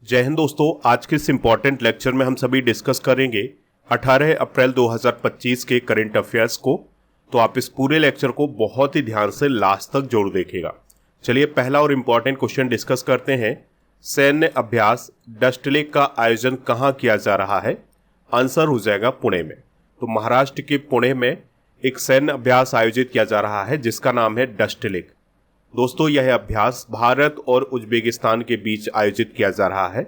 जय हिंद दोस्तों। आज के इस इम्पॉर्टेंट लेक्चर में हम सभी डिस्कस करेंगे 18 अप्रैल 2025 के करंट अफेयर्स को। तो आप इस पूरे लेक्चर को बहुत ही ध्यान से लास्ट तक जरूर देखिएगा। चलिए पहला और इम्पॉर्टेंट क्वेश्चन डिस्कस करते हैं। सैन्य अभ्यास डस्ट लेक का आयोजन कहाँ किया जा रहा है? आंसर हो जाएगा पुणे में। तो महाराष्ट्र के पुणे में एक सैन्य अभ्यास आयोजित किया जा रहा है जिसका नाम है डस्ट लेक। दोस्तों यह अभ्यास भारत और उज्बेकिस्तान के बीच आयोजित किया जा रहा है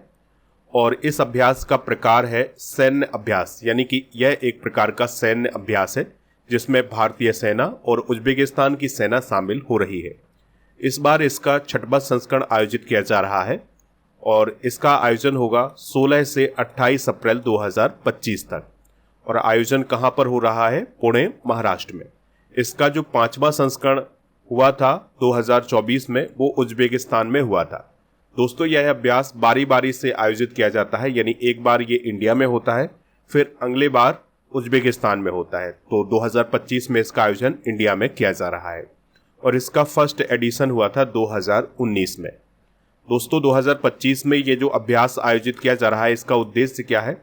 और इस अभ्यास का प्रकार है सैन्य अभ्यास, यानी कि यह एक प्रकार का सैन्य अभ्यास है जिसमें भारतीय सेना और उज्बेकिस्तान की सेना शामिल हो रही है। इस बार इसका 6वां संस्करण आयोजित किया जा रहा है और इसका आयोजन होगा 16 से 28 अप्रैल 2025 तक। और आयोजन कहाँ पर हो रहा है? पुणे, महाराष्ट्र में। इसका जो 5वां संस्करण हुआ था 2024 में, वो उज्बेकिस्तान में हुआ था। दोस्तों यह अभ्यास बारी बारी से आयोजित किया जाता है, यानी एक बार ये इंडिया में होता है, फिर अगले बार उज्बेकिस्तान में होता है। तो 2025 में इसका आयोजन इंडिया में किया जा रहा है और इसका फर्स्ट एडिशन हुआ था 2019 में। दोस्तों 2025 में ये जो अभ्यास आयोजित किया जा रहा है, इसका उद्देश्य क्या है?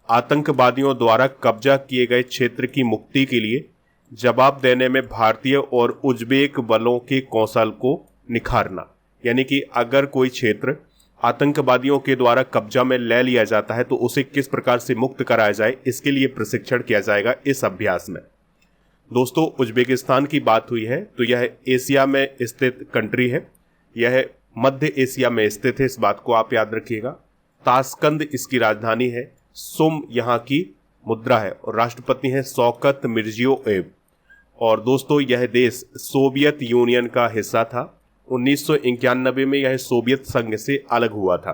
आतंकवादियों द्वारा कब्जा किए गए क्षेत्र की मुक्ति के लिए जवाब देने में भारतीय और उज्बेक बलों के कौशल को निखारना, यानी कि अगर कोई क्षेत्र आतंकवादियों के द्वारा कब्जा में ले लिया जाता है तो उसे किस प्रकार से मुक्त कराया जाए, इसके लिए प्रशिक्षण किया जाएगा इस अभ्यास में। दोस्तों उज्बेकिस्तान की बात हुई है तो यह एशिया में स्थित कंट्री है, यह मध्य एशिया में स्थित है, इस बात को आप याद रखिएगा। ताशकंद इसकी राजधानी है, सुम यहाँ की मुद्रा है और राष्ट्रपति हैं शौकत मिर्जियोयेव। और दोस्तों यह देश सोवियत यूनियन का हिस्सा था। 1991 में यह सोवियत संघ से अलग हुआ था।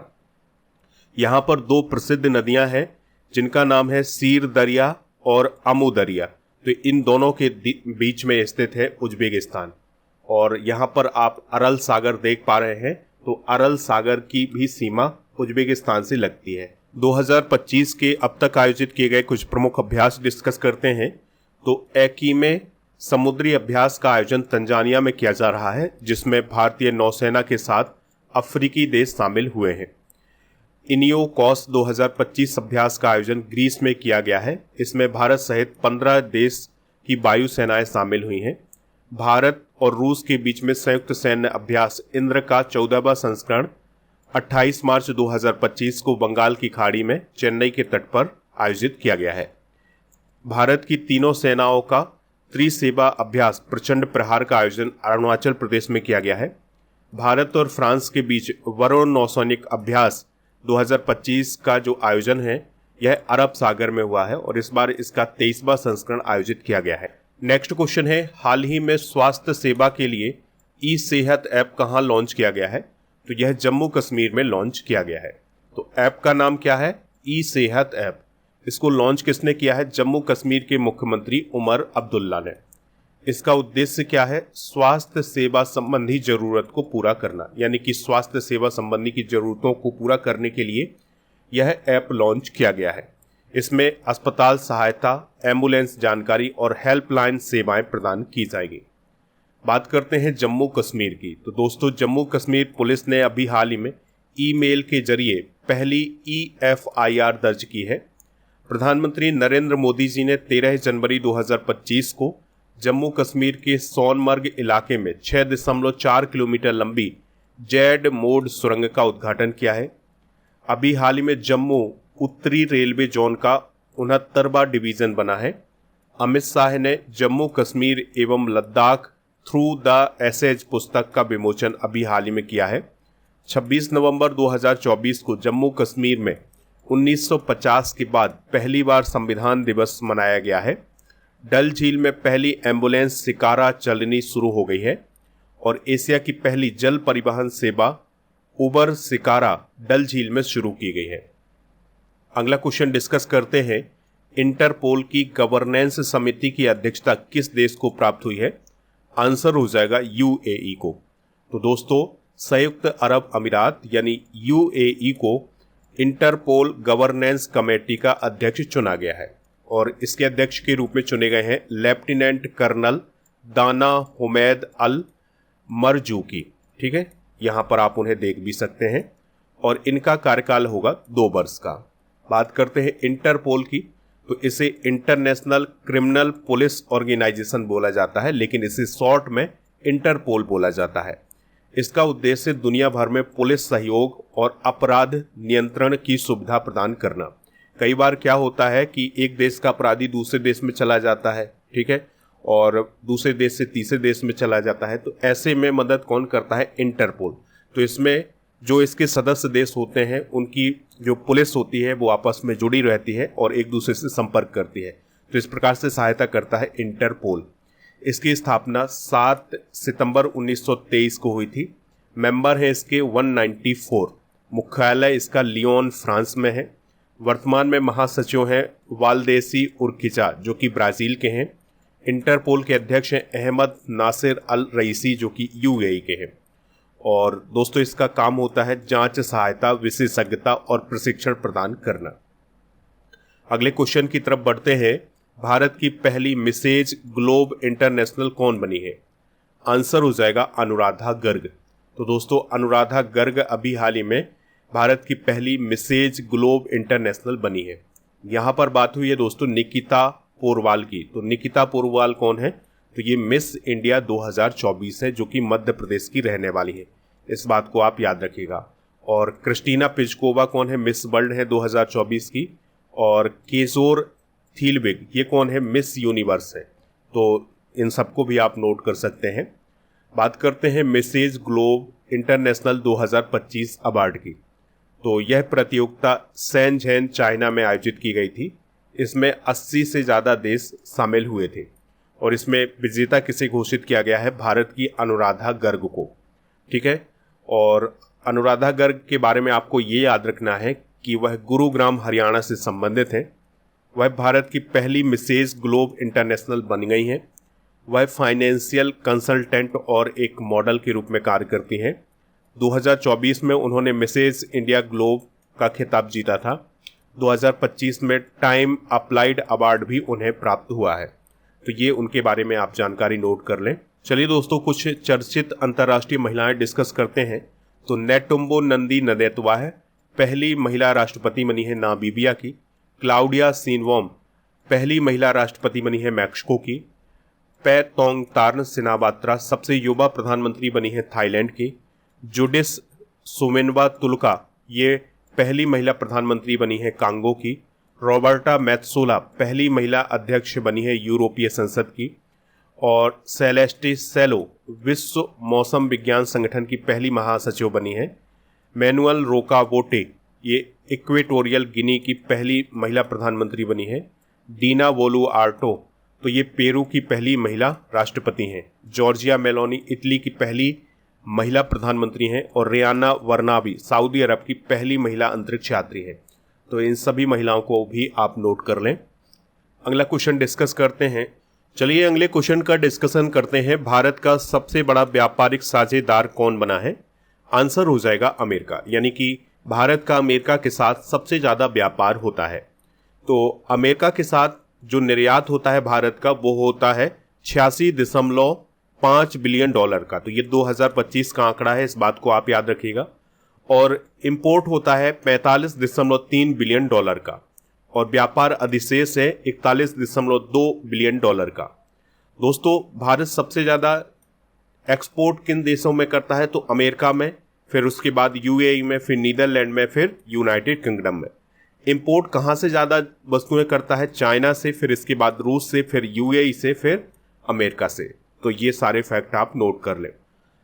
यहाँ पर 2 प्रसिद्ध नदियां हैं जिनका नाम है सीर दरिया और अमू दरिया। तो इन दोनों के बीच में स्थित है उज्बेकिस्तान और यहाँ पर आप अरल सागर देख पा रहे हैं। तो अरल सागर की भी सीमा उज्बेकिस्तान से लगती है। 2025 के अब तक आयोजित किए गए कुछ प्रमुख अभ्यास डिस्कस करते हैं। तो एकी में समुद्री अभ्यास का आयोजन तंजानिया में किया जा रहा है जिसमें भारतीय नौसेना के साथ अफ्रीकी देश शामिल हुए हैं। इनियोकॉस 2025 अभ्यास का आयोजन ग्रीस में किया गया है। इसमें भारत सहित 15 देश की वायुसेनाएं शामिल हुई हैं। भारत और रूस के बीच में संयुक्त सैन्य अभ्यास इंद्र का 14वां संस्करण 28 मार्च 2025 को बंगाल की खाड़ी में चेन्नई के तट पर आयोजित किया गया है। भारत की तीनों सेनाओं का त्रिसेवा अभ्यास प्रचंड प्रहार का आयोजन अरुणाचल प्रदेश में किया गया है। भारत और फ्रांस के बीच वरुण नौसैनिक अभ्यास 2025 का जो आयोजन है यह अरब सागर में हुआ है और इस बार इसका 23वां संस्करण आयोजित किया गया है। नेक्स्ट क्वेश्चन है, हाल ही में स्वास्थ्य सेवा के लिए ई सेहत ऐप कहाँ लॉन्च किया गया है? तो यह जम्मू कश्मीर में लॉन्च किया गया है। तो ऐप का नाम क्या है? ई सेहत ऐप। इसको लॉन्च किसने किया है? जम्मू कश्मीर के मुख्यमंत्री उमर अब्दुल्ला ने। इसका उद्देश्य क्या है? स्वास्थ्य सेवा संबंधी जरूरत को पूरा करना, यानी कि स्वास्थ्य सेवा संबंधी की जरूरतों को पूरा करने के लिए यह ऐप लॉन्च किया गया है। इसमें अस्पताल सहायता, एम्बुलेंस जानकारी और हेल्पलाइन सेवाएं प्रदान की जाएगी। बात करते हैं जम्मू कश्मीर की। तो दोस्तों जम्मू कश्मीर पुलिस ने अभी हाल ही में ईमेल के जरिए पहली EFIR दर्ज की है। प्रधानमंत्री नरेंद्र मोदी जी ने 13 जनवरी 2025 को जम्मू कश्मीर के सोनमर्ग इलाके में 6.4 किलोमीटर लंबी जेड मोड सुरंग का उद्घाटन किया है। अभी हाल ही में जम्मू उत्तरी रेलवे जोन का 69वां डिवीजन बना है। अमित शाह ने जम्मू कश्मीर एवं लद्दाख थ्रू द एसेज पुस्तक का विमोचन अभी हाल ही में किया है। 26 नवंबर 2024 को जम्मू कश्मीर में 1950 के बाद पहली बार संविधान दिवस मनाया गया है। डल झील में पहली एम्बुलेंस शिकारा चलनी शुरू हो गई है और एशिया की पहली जल परिवहन सेवा उबर शिकारा डल झील में शुरू की गई है। अगला क्वेश्चन डिस्कस करते हैं, इंटरपोल की गवर्नेंस समिति की अध्यक्षता किस देश को प्राप्त हुई है? आंसर हो जाएगा UAE को। तो दोस्तों संयुक्त अरब अमीरात यानी UAE को इंटरपोल गवर्नेंस कमेटी का अध्यक्ष चुना गया है और इसके अध्यक्ष के रूप में चुने गए हैं लेफ्टिनेंट कर्नल दाना हुमैद अल मरजूकी। ठीक है, यहाँ पर आप उन्हें देख भी सकते हैं। और इनका कार्यकाल होगा 2 वर्ष का। बात करते हैं इंटरपोल की, तो इसे इंटरनेशनल क्रिमिनल पुलिस ऑर्गेनाइजेशन बोला जाता है, लेकिन इसे शॉर्ट में इंटरपोल बोला जाता है। इसका उद्देश्य दुनिया भर में पुलिस सहयोग और अपराध नियंत्रण की सुविधा प्रदान करना। कई बार क्या होता है कि एक देश का अपराधी दूसरे देश में चला जाता है, ठीक है, और दूसरे देश से तीसरे देश में चला जाता है, तो ऐसे में मदद कौन करता है? इंटरपोल। तो इसमें जो इसके सदस्य देश होते हैं उनकी जो पुलिस होती है वो आपस में जुड़ी रहती है और एक दूसरे से संपर्क करती है, तो इस प्रकार से सहायता करता है इंटरपोल। इसकी स्थापना 7 सितंबर 1923 को हुई थी। मेंबर है इसके 194। मुख्यालय इसका लियोन फ्रांस में है। वर्तमान में महासचिव हैं वाल्देसी उर्किजा जो कि ब्राज़ील के हैं। इंटरपोल के अध्यक्ष हैं अहमद नासिर अल रईसी जो कि यूएई के हैं। और दोस्तों इसका काम होता है जांच, सहायता, विशेषज्ञता और प्रशिक्षण प्रदान करना। अगले क्वेश्चन की तरफ बढ़ते हैं। भारत की पहली मिसेज ग्लोब इंटरनेशनल कौन बनी है? आंसर हो जाएगा अनुराधा गर्ग। तो दोस्तों अनुराधा गर्ग अभी हाल ही में भारत की पहली मिसेज ग्लोब इंटरनेशनल बनी है। यहाँ पर बात हुई है दोस्तों निकिता पोरवाल की। तो निकिता पोरवाल कौन है? तो ये मिस इंडिया 2024 है जो कि मध्य प्रदेश की रहने वाली है, इस बात को आप याद रखिएगा। और क्रिस्टीना पिचकोवा कौन है? मिस वर्ल्ड है 2024 की। और केजोर थीलविग ये कौन है? मिस यूनिवर्स है। तो इन सबको भी आप नोट कर सकते हैं। बात करते हैं मिसेज ग्लोब इंटरनेशनल 2025 अवार्ड की। तो यह प्रतियोगिता शैनज़ेन चाइना में आयोजित की गई थी। इसमें 80 से ज़्यादा देश शामिल हुए थे और इसमें विजेता किसे घोषित किया गया है? भारत की अनुराधा गर्ग को, ठीक है। और अनुराधा गर्ग के बारे में आपको ये याद रखना है कि वह गुरुग्राम हरियाणा से संबंधित हैं। वह भारत की पहली मिसेज ग्लोब इंटरनेशनल बन गई हैं। वह फाइनेंशियल कंसल्टेंट और एक मॉडल के रूप में कार्य करती हैं। 2024 में उन्होंने मिसेज इंडिया ग्लोब का खिताब जीता था। 2025 में टाइम अप्लाइड अवार्ड भी उन्हें प्राप्त हुआ है। तो ये उनके बारे में आप जानकारी नोट कर लें। चलिए दोस्तों कुछ चर्चित अंतर्राष्ट्रीय महिलाएं डिस्कस करते हैं। तो नेटुम्बो नंदी नदेतवा है, पहली महिला राष्ट्रपति बनी है नामीबिया की। क्लाउडिया शिनवॉम पहली महिला राष्ट्रपति बनी है मैक्सिको की। पैतोंगतार्न सिनावात्रा सबसे युवा प्रधानमंत्री बनी है थाईलैंड की। जुडिस सुमेनवा तुलका ये पहली महिला प्रधानमंत्री बनी है कांगो की। रॉबर्टा मैत्सोला पहली महिला अध्यक्ष बनी है यूरोपीय संसद की। और सेलेस्टी सेलो विश्व मौसम विज्ञान संगठन की पहली महासचिव बनी है। मैनुअल रोकावोटे ये इक्वेटोरियल गिनी की पहली महिला प्रधानमंत्री बनी है। डीना वोलुआर्टो तो ये पेरू की पहली महिला राष्ट्रपति हैं। जॉर्जिया मेलोनी इटली की पहली महिला प्रधानमंत्री हैं। और रियाना वर्नाबी सऊदी अरब की पहली महिला अंतरिक्ष यात्री हैं। तो इन सभी महिलाओं को भी आप नोट कर लें। अगला क्वेश्चन डिस्कस करते हैं। चलिए अगले क्वेश्चन का डिस्कशन करते हैं। भारत का सबसे बड़ा व्यापारिक साझेदार कौन बना है? आंसर हो जाएगा अमेरिका, यानी कि भारत का अमेरिका के साथ सबसे ज़्यादा व्यापार होता है। तो अमेरिका के साथ जो निर्यात होता है भारत का वो होता है 86.5 बिलियन डॉलर का। तो ये 2025 का आंकड़ा है, इस बात को आप याद रखिएगा। और इंपोर्ट होता है 45.3 बिलियन डॉलर का। और व्यापार अधिशेष है 41.2 बिलियन डॉलर का। दोस्तों भारत सबसे ज़्यादा एक्सपोर्ट किन देशों में करता है? तो अमेरिका में, फिर उसके बाद यूएई में, फिर नीदरलैंड में, फिर यूनाइटेड किंगडम में। इंपोर्ट कहाँ से ज़्यादा वस्तुएं करता है? चाइना से, फिर इसके बाद रूस से, फिर यूएई से, फिर अमेरिका से। तो ये सारे फैक्ट आप नोट कर लें।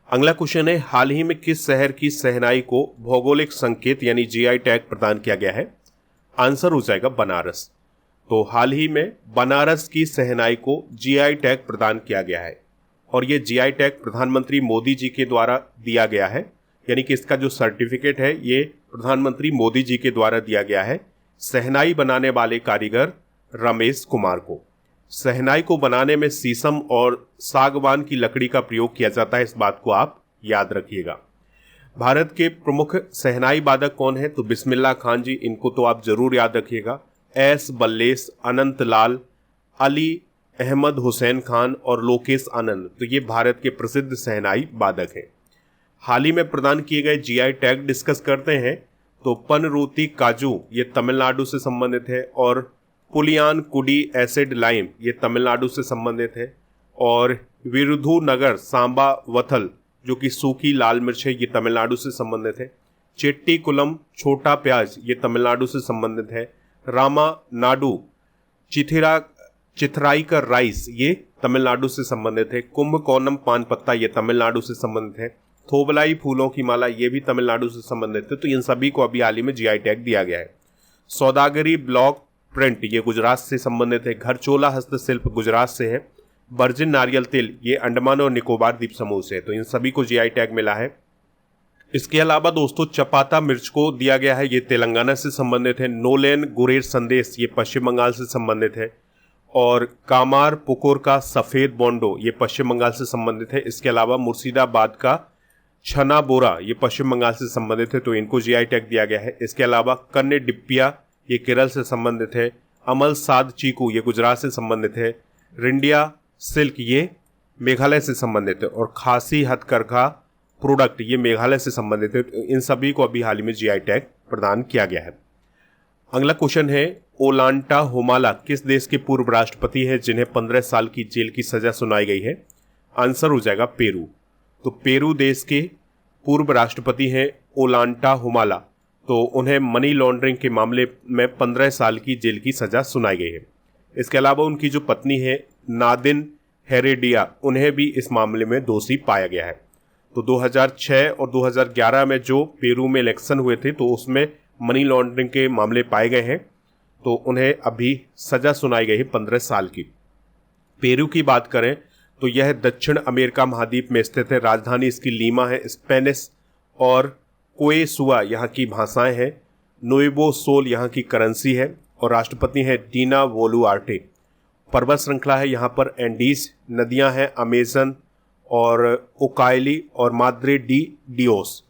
अगला क्वेश्चन है, हाल ही में किस शहर की शहनाई को भौगोलिक संकेत यानी जीआई टैग प्रदान किया गया है? आंसर हो जाएगा बनारस। तो हाल ही में बनारस की शहनाई को जीआई टैग प्रदान किया गया है। और ये जीआई टैग प्रधानमंत्री मोदी जी के द्वारा दिया गया है, यानी कि इसका जो सर्टिफिकेट है ये प्रधानमंत्री मोदी जी के द्वारा दिया गया है शहनाई बनाने वाले कारीगर रमेश कुमार को। शहनाई को बनाने में शीशम और सागवान की लकड़ी का प्रयोग किया जाता है, इस बात को आप याद रखिएगा। भारत के प्रमुख शहनाई वादक कौन है? तो बिस्मिल्लाह खान जी, इनको तो आप जरूर याद रखिएगा। एस बल्लेश, अनंत लाल, अली अहमद हुसैन खान और लोकेश आनंद, तो ये भारत के प्रसिद्ध शहनाई वादक हैं। हाल ही में प्रदान किए गए जीआई टैग डिस्कस करते हैं तो पनरूती काजू ये तमिलनाडु से संबंधित है, और पुलियान कुडी एसिड लाइम ये तमिलनाडु से संबंधित है, और विरुधुनगर सांबा वथल जो कि सूखी लाल मिर्च है ये तमिलनाडु से संबंधित है। चेट्टीकुलम छोटा प्याज ये तमिलनाडु से संबंधित है। रामा नाडु चिथराईकर राइस ये तमिलनाडु से संबंधित है। कुंभकोणम पान पत्ता ये तमिलनाडु से संबंधित है। थोबलाई फूलों की माला ये भी तमिलनाडु से संबंधित है। तो इन सभी को अभी हाल ही में जीआई टैग दिया गया है। सौदागरी ब्लॉक प्रिंट ये गुजरात से संबंधित है। घरचोला हस्तशिल्प गुजरात से है। वर्जिन नारियल तेल ये अंडमान और निकोबार द्वीप समूह से है। तो इन सभी को जीआई टैग मिला है। इसके अलावा दोस्तों चपाता मिर्च को दिया गया है, ये तेलंगाना से संबंधित है। नोलेन गुरेर संदेश ये पश्चिम बंगाल से संबंधित है, और कामार पुकुर का सफ़ेद बोंडो ये पश्चिम बंगाल से संबंधित है। इसके अलावा मुर्शिदाबाद का छना बोरा ये पश्चिम बंगाल से संबंधित है, तो इनको जीआई टैग दिया गया है। इसके अलावा कन्ने डिप्पिया ये केरल से संबंधित है। अमल साद चीकू ये गुजरात से संबंधित है। रिंडिया सिल्क ये मेघालय से संबंधित है, और खासी हथकरघा प्रोडक्ट ये मेघालय से संबंधित है। इन सभी को अभी हाल ही में जीआई टैग प्रदान किया गया है। अगला क्वेश्चन है, ओलांटा हुमाला किस देश के पूर्व राष्ट्रपति हैं जिन्हें 15 साल की जेल की सजा सुनाई गई है? आंसर हो जाएगा पेरू। तो पेरू देश के पूर्व राष्ट्रपति हैं ओलांटा हुमाला। तो उन्हें मनी लॉन्ड्रिंग के मामले में 15 साल की जेल की सजा सुनाई गई है। इसके अलावा उनकी जो पत्नी है नादिन हेरेडिया, उन्हें भी इस मामले में दोषी पाया गया है। तो 2006 और 2011 में जो पेरू में इलेक्शन हुए थे तो उसमें मनी लॉन्ड्रिंग के मामले पाए गए हैं, तो उन्हें अभी सजा सुनाई गई है 15 साल की। पेरू की बात करें तो यह दक्षिण अमेरिका महाद्वीप में स्थित है। राजधानी इसकी लीमा है। स्पेनिश और कोएसुआ यहाँ की भाषाएं हैं। नुएबो सोल यहाँ की करेंसी है, और राष्ट्रपति हैं डीना बोलुआर्टे। पर्वत श्रृंखला है यहाँ पर एंडीज, नदियाँ हैं अमेजन और ओकायली और माद्रे डी डियोस।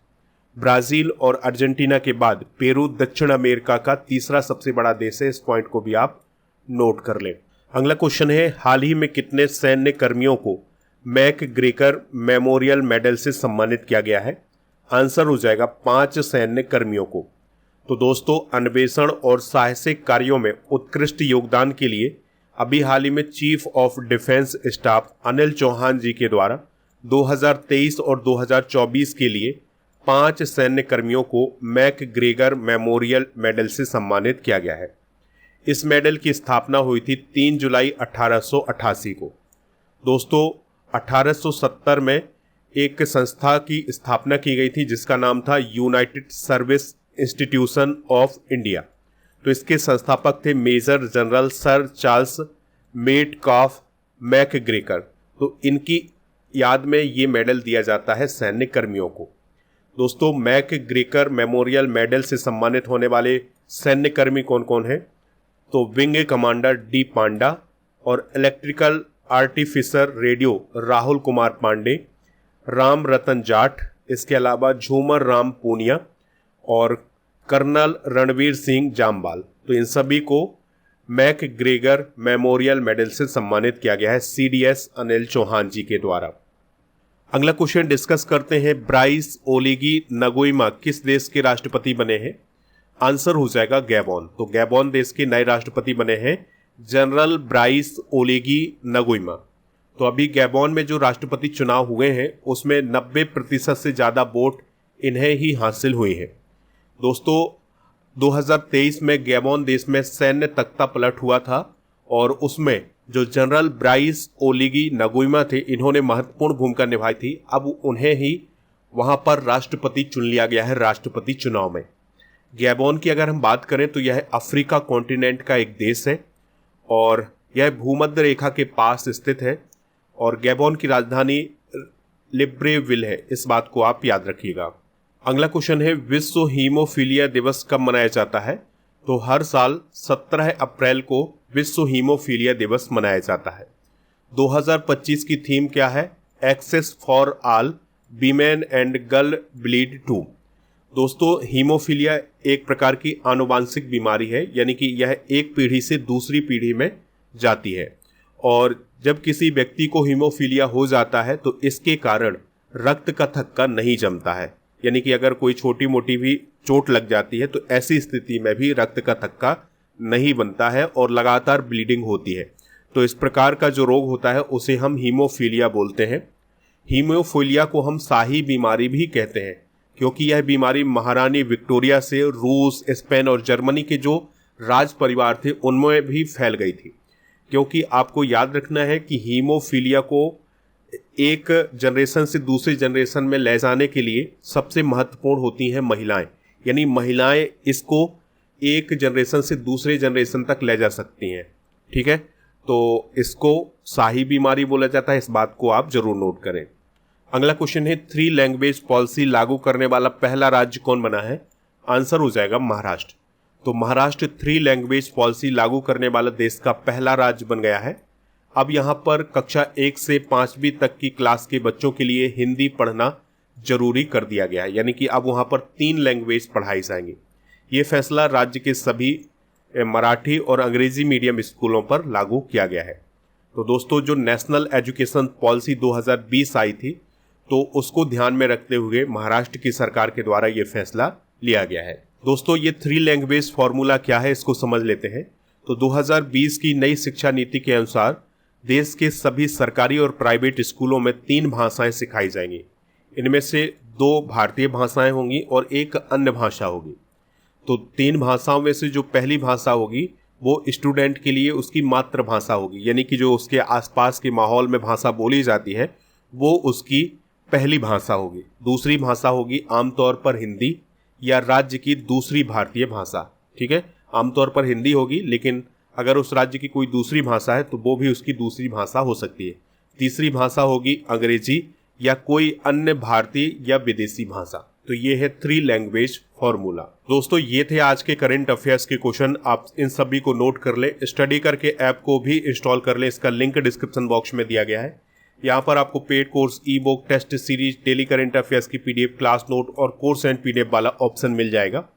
ब्राज़ील और अर्जेंटीना के बाद पेरू दक्षिण अमेरिका का तीसरा सबसे बड़ा देश है। इस पॉइंट को भी आप नोट कर लें। अगला क्वेश्चन है, हाल ही में कितने सैन्य कर्मियों को मैकग्रेगर मेमोरियल मेडल से सम्मानित किया गया है? आंसर हो जाएगा 5 सैन्य कर्मियों को। तो दोस्तों अन्वेषण और साहसिक कार्यों में उत्कृष्ट योगदान के लिए अभी हाल ही में chief of defence staff Anil Chauhan ji के द्वारा 2023 और 2024 के लिए 5 सैन्य कर्मियों को मैकग्रेगर मेमोरियल मेडल से सम्मानित किया गया है। इस मेडल की स्थापना हुई थी 3 जुलाई 1888 को। दोस्तों 1870 में एक संस्था की स्थापना की गई थी जिसका नाम था united service institution of India. तो इसके संस्थापक थे major general sir Charles Metcalfe MacGregor. तो इनकी याद में ये मेडल दिया जाता है सैन्य कर्मियों को। दोस्तों मैकग्रेगर मेमोरियल मेडल से सम्मानित होने वाले सैन्य कर्मी कौन कौन हैं? तो विंग कमांडर डी पांडा, और electrical artificer radio Rahul Kumar Pandey, Ram Ratan Jat, इसके अलावा झूमर राम पूनिया और कर्नल रणवीर सिंह जामवाल। तो इन सभी को मैकग्रेगर मेमोरियल मेडल से सम्मानित किया गया है सीडीएस अनिल चौहान जी के द्वारा। अगला क्वेश्चन डिस्कस करते हैं, ब्राइस ओलीगी नगोइमा किस देश के राष्ट्रपति बने हैं? आंसर हो जाएगा गैबोन। तो गैबोन देश के नए राष्ट्रपति बने हैं जनरल ब्राइस ओलीगी नगोइमा। तो अभी गैबोन में जो राष्ट्रपति चुनाव हुए हैं उसमें 90% से ज़्यादा वोट इन्हें ही हासिल हुए हैं। दोस्तों 2023 में गैबोन देश में सैन्य तख्ता पलट हुआ था, और उसमें जो जनरल ब्राइस ओलीगी नगोइमा थे इन्होंने महत्वपूर्ण भूमिका निभाई थी। अब उन्हें ही वहां पर राष्ट्रपति चुन लिया गया है राष्ट्रपति चुनाव में। गैबोन की अगर हम बात करें तो यह अफ्रीका कॉन्टिनेंट का एक देश है, और यह भूमध्य रेखा के पास स्थित है, और गैबोन की राजधानी लिब्रेविल है। इस बात को आप याद रखिएगा। अगला क्वेश्चन है, विश्व हीमोफीलिया दिवस कब मनाया जाता है? तो हर साल 17 अप्रैल को विश्व हीमोफीलिया दिवस मनाया जाता है। 2025 की थीम क्या है? Access for all, women and girl bleed too. दोस्तों हीमोफीलिया एक प्रकार की आनुवांशिक बीमारी है, यानी कि यह एक पीढ़ी से दूसरी पीढ़ी में जाती है, और जब किसी व्यक्ति को हीमोफीलिया हो जाता है तो इसके कारण रक्त का थक्का नहीं जमता है, यानी कि अगर कोई छोटी मोटी भी चोट लग जाती है तो ऐसी स्थिति में भी रक्त का थक्का नहीं बनता है और लगातार ब्लीडिंग होती है। तो इस प्रकार का जो रोग होता है उसे हम हीमोफीलिया बोलते हैं। हीमोफीलिया को हम शाही बीमारी भी कहते हैं, क्योंकि यह बीमारी महारानी विक्टोरिया से रूस, स्पेन और जर्मनी के जो राज परिवार थे उनमें भी फैल गई थी। क्योंकि आपको याद रखना है कि हीमोफीलिया को एक जनरेशन से दूसरी जनरेशन में ले जाने के लिए सबसे महत्वपूर्ण होती हैं महिलाएं, यानी महिलाएं इसको एक जनरेशन से दूसरे जनरेशन तक ले जा सकती हैं। ठीक है, तो इसको शाही बीमारी बोला जाता है, इस बात को आप जरूर नोट करें। अगला क्वेश्चन है 3 लैंग्वेज पॉलिसी लागू करने वाला पहला राज्य कौन बना है? आंसर हो जाएगा महाराष्ट्र। तो महाराष्ट्र 3 लैंग्वेज पॉलिसी लागू करने वाला देश का पहला राज्य बन गया है। अब यहाँ पर कक्षा 1 से 5वीं तक की क्लास के बच्चों के लिए हिंदी पढ़ना जरूरी कर दिया गया है, यानी कि अब वहाँ पर 3 लैंग्वेज पढ़ाई जाएंगी। ये फैसला राज्य के सभी मराठी और अंग्रेजी मीडियम स्कूलों पर लागू किया गया है। तो दोस्तों, जो नेशनल एजुकेशन पॉलिसी 2020 आई थी, तो उसको ध्यान में रखते हुए महाराष्ट्र की सरकार के द्वारा ये फैसला लिया गया है। दोस्तों, ये 3 लैंग्वेज फॉर्मूला क्या है इसको समझ लेते हैं। तो 2020 की नई शिक्षा नीति के अनुसार देश के सभी सरकारी और प्राइवेट स्कूलों में 3 भाषाएं सिखाई जाएंगी। इनमें से 2 भारतीय भाषाएं होंगी और 1 अन्य भाषा होगी। तो 3 भाषाओं में से जो पहली भाषा होगी वो स्टूडेंट के लिए उसकी मातृभाषा होगी, यानी कि जो उसके आसपास के माहौल में भाषा बोली जाती है वो उसकी पहली भाषा होगी। दूसरी भाषा होगी आमतौर पर हिंदी या राज्य की दूसरी भारतीय भाषा। ठीक है, आमतौर पर हिंदी होगी, लेकिन अगर उस राज्य की कोई दूसरी भाषा है तो वो भी उसकी दूसरी भाषा हो सकती है। तीसरी भाषा होगी अंग्रेजी या कोई अन्य भारतीय या विदेशी भाषा। तो ये है 3 लैंग्वेज फॉर्मूला। दोस्तों, ये थे आज के करंट अफेयर्स के क्वेश्चन। आप इन सभी को नोट कर लें, स्टडी करके ऐप को भी इंस्टॉल कर लें। इसका लिंक डिस्क्रिप्शन बॉक्स में दिया गया है। यहाँ पर आपको paid course, e book, test series, daily current affairs की पीडीएफ, क्लास नोट और कोर्स एंड पीडीएफ वाला ऑप्शन मिल जाएगा।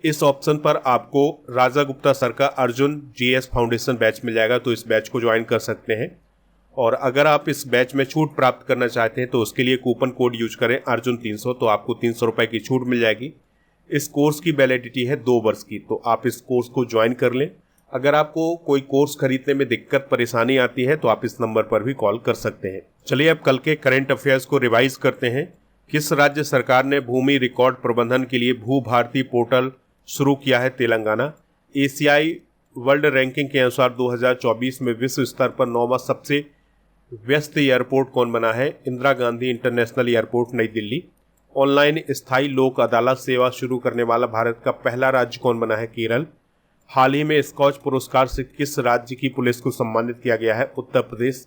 इस ऑप्शन पर आपको राजा गुप्ता सर का अर्जुन जीएस फाउंडेशन बैच मिल जाएगा, तो इस बैच को ज्वाइन कर सकते हैं। और अगर आप इस बैच में छूट प्राप्त करना चाहते हैं तो उसके लिए कूपन कोड यूज करें अर्जुन 300, तो आपको 300 रुपये की छूट मिल जाएगी। इस कोर्स की वैलिडिटी है 2 वर्ष की, तो आप इस कोर्स को ज्वाइन कर लें। अगर आपको कोई कोर्स खरीदने में दिक्कत परेशानी आती है तो आप इस नंबर पर भी कॉल कर सकते हैं। चलिए अब कल के करंट अफेयर्स को रिवाइज करते हैं। किस राज्य सरकार ने भूमि रिकॉर्ड प्रबंधन के लिए भू भारती पोर्टल शुरू किया है? तेलंगाना। एशियाई वर्ल्ड रैंकिंग के अनुसार 2024 में विश्व स्तर पर 9वां सबसे व्यस्त एयरपोर्ट कौन बना है? इंदिरा गांधी इंटरनेशनल एयरपोर्ट, नई दिल्ली। ऑनलाइन स्थायी लोक अदालत सेवा शुरू करने वाला भारत का पहला राज्य कौन बना है? केरल। हाल ही में स्कॉच पुरस्कार से किस राज्य की पुलिस को सम्मानित किया गया है? उत्तर प्रदेश।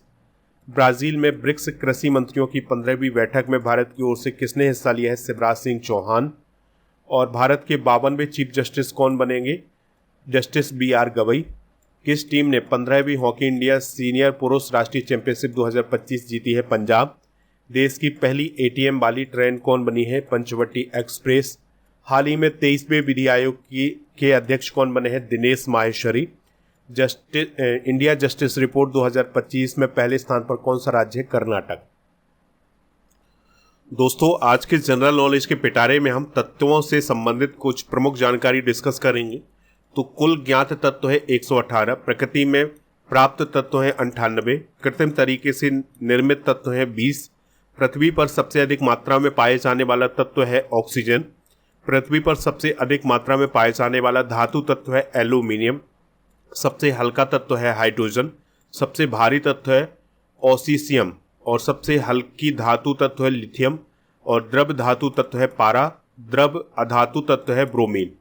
ब्राजील में ब्रिक्स कृषि मंत्रियों की 15वीं बैठक में भारत की ओर से किसने हिस्सा लिया है? शिवराज सिंह चौहान। और भारत के 52वें चीफ जस्टिस कौन बनेंगे? Justice BR Gavai. किस टीम ने 15वीं हॉकी इंडिया सीनियर पुरुष राष्ट्रीय चैंपियनशिप 2025 जीती है? पंजाब। देश की पहली ATM वाली ट्रेन कौन बनी है? पंचवटी एक्सप्रेस। हाल ही में 23वें विधि आयोग के अध्यक्ष कौन बने हैं? Dinesh Maheshwari. India justice report 2025 में पहले स्थान पर कौन सा राज्य है? कर्नाटक। दोस्तों, आज के जनरल नॉलेज के पिटारे में हम तत्वों से संबंधित कुछ प्रमुख जानकारी डिस्कस करेंगे। तो कुल ज्ञात तत्व है 118, प्रकृति में प्राप्त तत्व है 98, कृत्रिम तरीके से निर्मित तत्व है 20, पृथ्वी पर सबसे अधिक मात्रा में पाए जाने वाला तत्व है ऑक्सीजन, पृथ्वी पर सबसे अधिक मात्रा में पाए जाने वाला धातु तत्व है एल्यूमिनियम, सबसे हल्का तत्व है हाइड्रोजन, सबसे भारी तत्व है ऑसीसियम और सबसे हल्की धातु तत्व है लिथियम और द्रव धातु तत्व है पारा, द्रव अधातु तत्व है ब्रोमीन।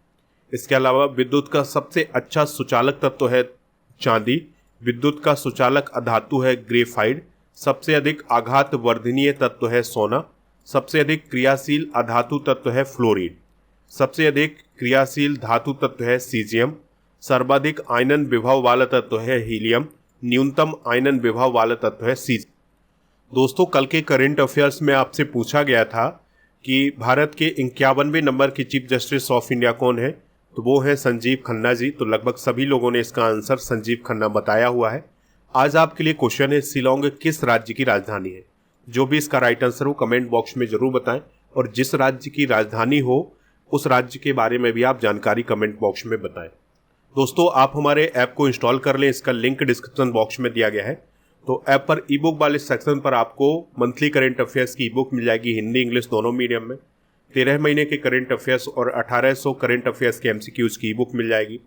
इसके अलावा विद्युत का सबसे अच्छा सुचालक तत्व है चांदी, विद्युत का सुचालक अधातु है ग्रेफाइट, सबसे अधिक आघात वर्धनीय तत्व है सोना, सबसे अधिक क्रियाशील अधातु तत्व है फ्लोरीन, सबसे अधिक क्रियाशील धातु तत्व है सीजियम, सर्वाधिक आयनन विभव वाला तत्व है हीलियम, न्यूनतम आयनन विभव वाला तत्व है सीजियम। दोस्तों, कल के करंट अफेयर्स में आपसे पूछा गया था कि भारत के 51वें नंबर के चीफ जस्टिस ऑफ इंडिया कौन है? तो वो है संजीव खन्ना जी। तो लगभग सभी लोगों ने इसका आंसर संजीव खन्ना बताया हुआ है। आज आपके लिए क्वेश्चन है, शिलोंग किस राज्य की राजधानी है? जो भी इसका राइट आंसर हो कमेंट बॉक्स में जरूर बताएं, और जिस राज्य की राजधानी हो उस राज्य के बारे में भी आप जानकारी कमेंट बॉक्स में बताएं। दोस्तों, आप हमारे ऐप को इंस्टॉल कर लें, इसका लिंक डिस्क्रिप्शन बॉक्स में दिया गया है। तो ऐप पर ई बुक वाले सेक्शन पर आपको मंथली करेंट अफेयर्स की ई बुक मिल जाएगी, हिंदी इंग्लिश दोनों मीडियम में। 13 महीने के करेंट अफेयर्स और 1800 करेंट अफेयर्स के MCQs की ई बुक मिल जाएगी।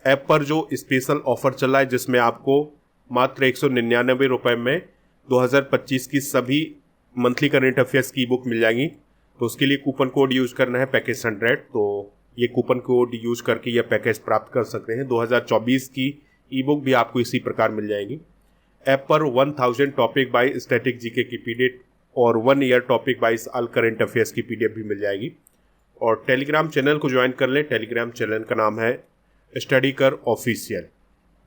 ऐप पर जो स्पेशल ऑफर चल रहा है जिसमें आपको मात्र 199 रुपये में 2025 की सभी मंथली करेंट अफेयर्स की ई बुक मिल जाएंगी। तो उसके लिए कूपन कोड यूज करना है पैकेज 100। तो ये कूपन कोड यूज करके यह पैकेज प्राप्त कर सकते हैं। 2024 की ई बुक भी आपको इसी प्रकार मिल जाएगी। ऐप पर 1000 टॉपिक बाय स्टैटिक जीके की PDF और 1 year topic by all current affairs की PDF भी मिल जाएगी। और टेलीग्राम चैनल को ज्वाइन कर लें। टेलीग्राम चैनल का नाम है स्टडी कर ऑफिशियल।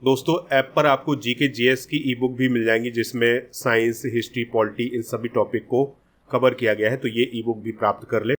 दोस्तों, ऐप पर आपको जीके जीएस की ई बुक भी मिल जाएंगी जिसमें साइंस, हिस्ट्री, पॉलिटी इन सभी टॉपिक को कवर किया गया है। तो ये ई बुक भी प्राप्त कर ले।